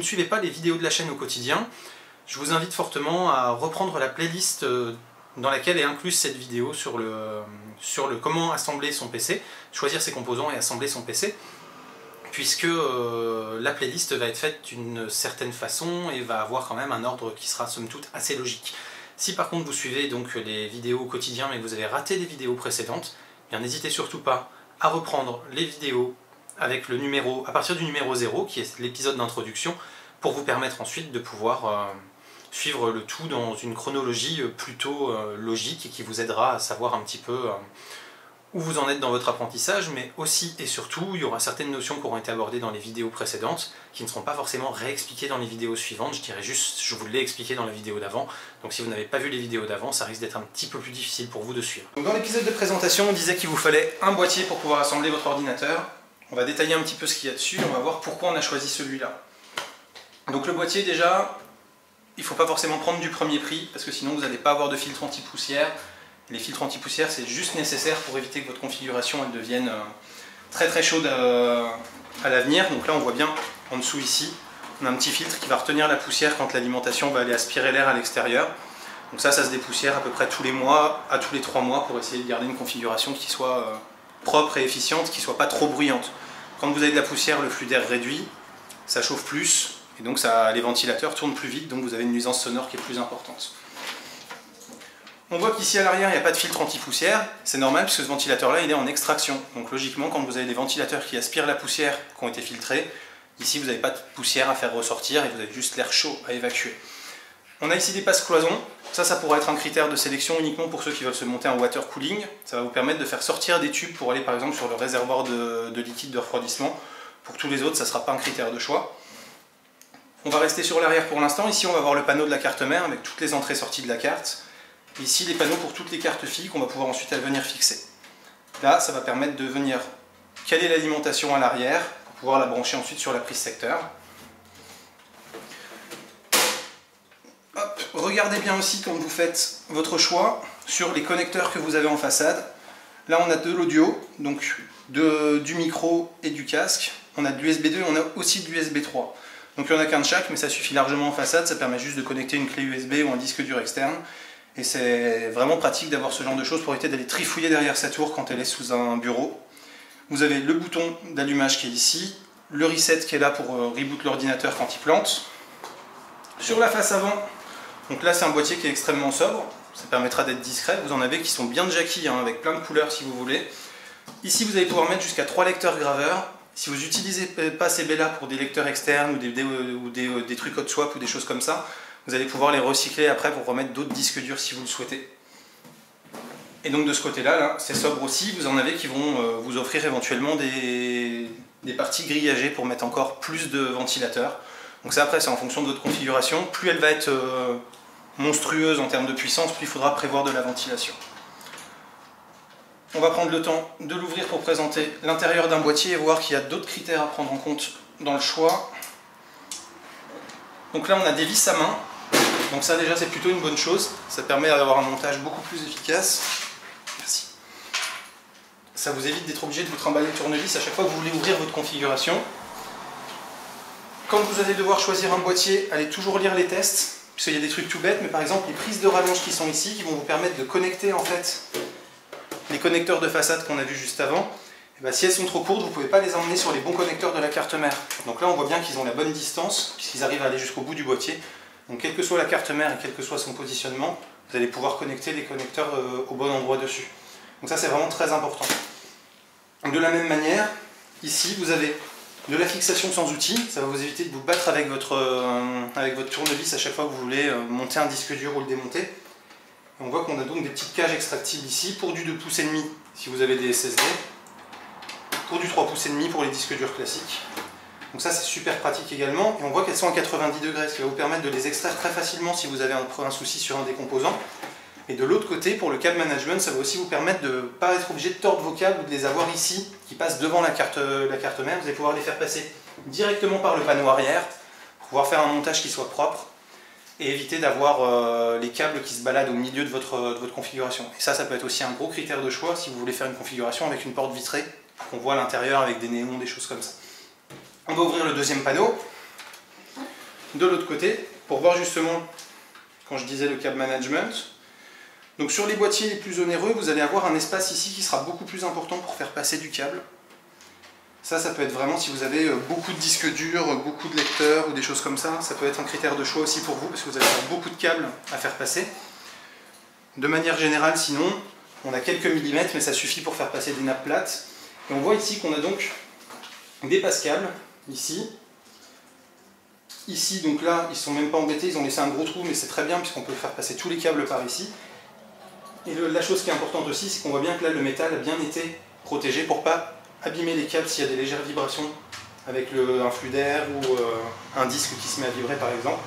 suivez pas les vidéos de la chaîne au quotidien, je vous invite fortement à reprendre la playlist dans laquelle est incluse cette vidéo sur le comment assembler son PC, choisir ses composants et assembler son PC, puisque la playlist va être faite d'une certaine façon et va avoir quand même un ordre qui sera somme toute assez logique. Si par contre vous suivez donc les vidéos au quotidien mais que vous avez raté les vidéos précédentes, bien n'hésitez surtout pas à reprendre les vidéos avec le numéro, à partir du numéro 0 qui est l'épisode d'introduction, pour vous permettre ensuite de pouvoir suivre le tout dans une chronologie plutôt logique et qui vous aidera à savoir un petit peu où vous en êtes dans votre apprentissage, mais aussi et surtout, il y aura certaines notions qui auront été abordées dans les vidéos précédentes, qui ne seront pas forcément réexpliquées dans les vidéos suivantes, je dirais juste, je vous l'ai expliqué dans la vidéo d'avant, donc si vous n'avez pas vu les vidéos d'avant, ça risque d'être un petit peu plus difficile pour vous de suivre. Donc dans l'épisode de présentation, on disait qu'il vous fallait un boîtier pour pouvoir assembler votre ordinateur. On va détailler un petit peu ce qu'il y a dessus, on va voir pourquoi on a choisi celui-là. Donc le boîtier déjà, il ne faut pas forcément prendre du premier prix, parce que sinon vous n'allez pas avoir de filtre anti-poussière. Les filtres anti-poussière, c'est juste nécessaire pour éviter que votre configuration elle devienne très très chaude à l'avenir. Donc là on voit bien en dessous ici, on a un petit filtre qui va retenir la poussière quand l'alimentation va aller aspirer l'air à l'extérieur. Donc ça se dépoussière à peu près tous les mois, à tous les 3 mois, pour essayer de garder une configuration qui soit propre et efficiente, qui ne soit pas trop bruyante. Quand vous avez de la poussière, le flux d'air réduit, ça chauffe plus, et donc les ventilateurs tournent plus vite, donc vous avez une nuisance sonore qui est plus importante. On voit qu'ici à l'arrière il n'y a pas de filtre anti-poussière, c'est normal puisque ce ventilateur là il est en extraction. Donc logiquement quand vous avez des ventilateurs qui aspirent la poussière qui ont été filtrés, ici vous n'avez pas de poussière à faire ressortir et vous avez juste l'air chaud à évacuer. On a ici des passe-cloisons, ça pourrait être un critère de sélection uniquement pour ceux qui veulent se monter en water cooling. Ça va vous permettre de faire sortir des tubes pour aller par exemple sur le réservoir de liquide de refroidissement. Pour tous les autres ça ne sera pas un critère de choix. On va rester sur l'arrière pour l'instant, ici on va voir le panneau de la carte mère avec toutes les entrées-sorties de la carte. Ici, les panneaux pour toutes les cartes filles qu'on va pouvoir ensuite venir fixer. Là, ça va permettre de venir caler l'alimentation à l'arrière pour pouvoir la brancher ensuite sur la prise secteur. Hop, regardez bien aussi quand vous faites votre choix sur les connecteurs que vous avez en façade. Là, on a de l'audio, donc du micro et du casque. On a de l'USB 2 et on a aussi de l'USB 3. Donc il n'y en a qu'un de chaque, mais ça suffit largement en façade. Ça permet juste de connecter une clé USB ou un disque dur externe. Et c'est vraiment pratique d'avoir ce genre de choses pour éviter d'aller trifouiller derrière sa tour quand elle est sous un bureau. Vous avez le bouton d'allumage qui est ici, le reset qui est là pour reboot l'ordinateur quand il plante. Sur la face avant, donc là c'est un boîtier qui est extrêmement sobre, ça permettra d'être discret. Vous en avez qui sont bien jacky, hein, avec plein de couleurs si vous voulez. Ici vous allez pouvoir mettre jusqu'à 3 lecteurs graveurs. Si vous n'utilisez pas ces baies là pour des lecteurs externes ou des trucs hot swap ou des choses comme ça, vous allez pouvoir les recycler après pour remettre d'autres disques durs si vous le souhaitez. Et donc de ce côté-là, là, c'est sobre aussi, vous en avez qui vont vous offrir éventuellement des parties grillagées pour mettre encore plus de ventilateurs. Donc ça après c'est en fonction de votre configuration, plus elle va être monstrueuse en termes de puissance, plus il faudra prévoir de la ventilation. On va prendre le temps de l'ouvrir pour présenter l'intérieur d'un boîtier et voir qu'il y a d'autres critères à prendre en compte dans le choix. Donc là on a des vis à main. Donc ça déjà c'est plutôt une bonne chose, ça permet d'avoir un montage beaucoup plus efficace. Merci. Ça vous évite d'être obligé de vous trimballer le tournevis à chaque fois que vous voulez ouvrir votre configuration. Quand vous allez devoir choisir un boîtier, allez toujours lire les tests, puisqu'il y a des trucs tout bêtes, mais par exemple les prises de rallonge qui sont ici, qui vont vous permettre de connecter en fait les connecteurs de façade qu'on a vu juste avant. Et bien, si elles sont trop courtes, vous ne pouvez pas les emmener sur les bons connecteurs de la carte mère. Donc là on voit bien qu'ils ont la bonne distance, puisqu'ils arrivent à aller jusqu'au bout du boîtier. Donc quelle que soit la carte mère et quel que soit son positionnement, vous allez pouvoir connecter les connecteurs au bon endroit dessus. Donc ça c'est vraiment très important. De la même manière, ici vous avez de la fixation sans outil, ça va vous éviter de vous battre avec votre tournevis à chaque fois que vous voulez monter un disque dur ou le démonter. Et on voit qu'on a donc des petites cages extractibles ici pour du 2,5 pouces si vous avez des SSD, pour du 3,5 pouces pour les disques durs classiques. Donc ça c'est super pratique également, et on voit qu'elles sont à 90 degrés, ce qui va vous permettre de les extraire très facilement si vous avez un souci sur un des composants. Et de l'autre côté, pour le câble management, ça va aussi vous permettre de ne pas être obligé de tordre vos câbles ou de les avoir ici, qui passent devant la carte mère. Vous allez pouvoir les faire passer directement par le panneau arrière, pour pouvoir faire un montage qui soit propre, et éviter d'avoir les câbles qui se baladent au milieu de votre configuration. Et ça peut être aussi un gros critère de choix si vous voulez faire une configuration avec une porte vitrée, qu'on voit à l'intérieur avec des néons, des choses comme ça. On va ouvrir le deuxième panneau. de l'autre côté pour voir justement, quand je disais le câble management. Donc sur les boîtiers les plus onéreux, vous allez avoir un espace ici qui sera beaucoup plus important pour faire passer du câble. Ça peut être vraiment si vous avez beaucoup de disques durs, beaucoup de lecteurs ou des choses comme ça peut être un critère de choix aussi pour vous parce que vous allez avoir beaucoup de câbles à faire passer. De manière générale sinon, on a quelques millimètres mais ça suffit pour faire passer des nappes plates. Et on voit ici qu'on a donc des passes-câbles, ici. Ici, donc là, ils ne sont même pas embêtés, ils ont laissé un gros trou mais c'est très bien puisqu'on peut faire passer tous les câbles par ici. Et la chose qui est importante aussi, c'est qu'on voit bien que là le métal a bien été protégé pour ne pas abîmer les câbles s'il y a des légères vibrations avec un flux d'air ou un disque qui se met à vibrer par exemple.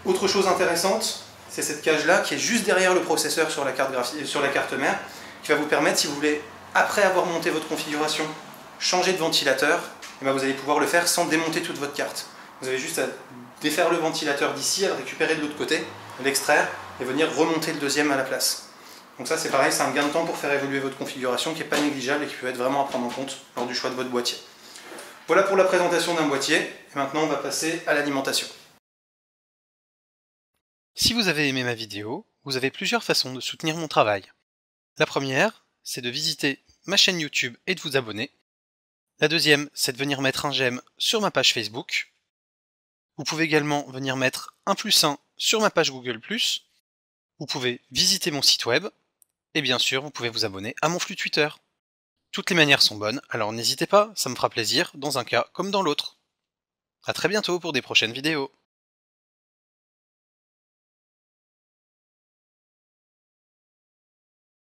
Autre chose intéressante, c'est cette cage là qui est juste derrière le processeur sur la carte mère, qui va vous permettre, si vous voulez, après avoir monté votre configuration, changer de ventilateur, et bien vous allez pouvoir le faire sans démonter toute votre carte. Vous avez juste à défaire le ventilateur d'ici, à le récupérer de l'autre côté, l'extraire et venir remonter le deuxième à la place. Donc ça c'est pareil, c'est un gain de temps pour faire évoluer votre configuration qui n'est pas négligeable et qui peut être vraiment à prendre en compte lors du choix de votre boîtier. Voilà pour la présentation d'un boîtier, et maintenant on va passer à l'alimentation. Si vous avez aimé ma vidéo, vous avez plusieurs façons de soutenir mon travail. La première, c'est de visiter ma chaîne YouTube et de vous abonner. La deuxième, c'est de venir mettre un j'aime sur ma page Facebook. Vous pouvez également venir mettre un +1 sur ma page Google+. Vous pouvez visiter mon site web. Et bien sûr, vous pouvez vous abonner à mon flux Twitter. Toutes les manières sont bonnes, alors n'hésitez pas, ça me fera plaisir, dans un cas comme dans l'autre. À très bientôt pour des prochaines vidéos.